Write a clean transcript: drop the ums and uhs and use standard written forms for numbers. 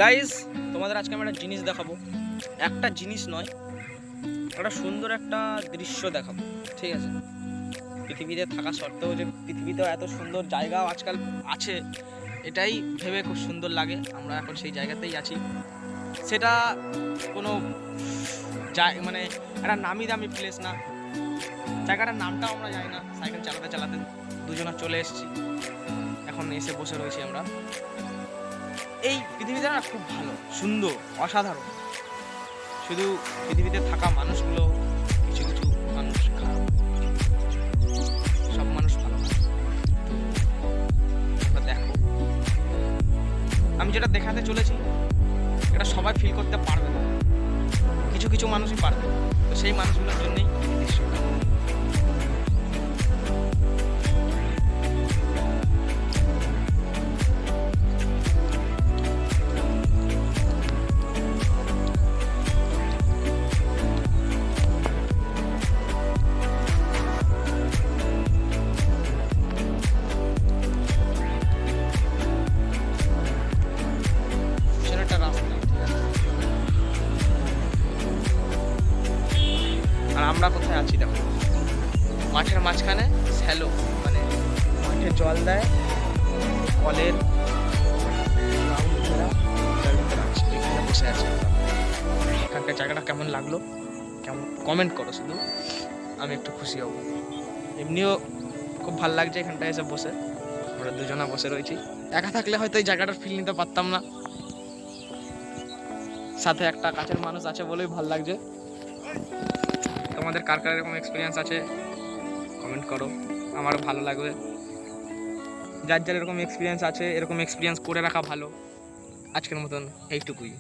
Guys, তোমাদের আজকে আমি একটা জিনিস দেখাবো। একটা জিনিস নয়, একটা সুন্দর একটা দৃশ্য দেখাবো। ঠিক আছে, পৃথিবীতে থাকা সত্ত্বেও যে পৃথিবীতেও এত সুন্দর জায়গাও আজকাল আছে, এটাই ভেবে খুব সুন্দর লাগে। আমরা এখন সেই জায়গাতেই আছি। সেটা কোনো মানে একটা নামি দামি প্লেস না, জায়গাটার নামটাও আমরা জানি না। সাইকেল চালাতে চালাতে দুজনা চলে এসেছি, এখন এসে বসে রয়েছি আমরা। এই পৃথিবীটা না খুব ভালো, সুন্দর, অসাধারণ। শুধু পৃথিবীতে থাকা মানুষগুলো, কিছু কিছু মানুষ খারাপ, সব মানুষ ভালো না। তো দেখো, আমি যেটা দেখাতে চলেছি এটা সবাই ফিল করতে পারবে না, কিছু কিছু মানুষই পারবে। তো সেই মানুষগুলোর জন্যই এই দৃশ্যটা। একটা রাস্তা, ঠিক আছে? আর আমরা কোথায় আছি দেখো, মাঠের মাঝখানে শ্যালো, মানে মাঠে জল দেয় কলের এখানে বসে আছি আমরা। এখানকার জায়গাটা কেমন লাগলো, কেমন কমেন্ট করো শুধু, আমি একটু খুশি হব। এমনিও খুব ভালো লাগছে এখানটায় এসে বসে। আমরা দুজনা বসে রয়েছি। একা থাকলে হয়তো এই জায়গাটার ফিল নিতে পারতাম না, সাথে একটা কাছের মানুষ আছে বলেই ভালো লাগছে। তোমাদের কার কার এরকম এক্সপিরিয়েন্স আছে কমেন্ট করো, আমারও ভালো লাগবে। যার যার এরকম এক্সপিরিয়েন্স আছে, এরকম এক্সপিরিয়েন্স করে রাখা ভালো। আজকের মতন এইটুকুই।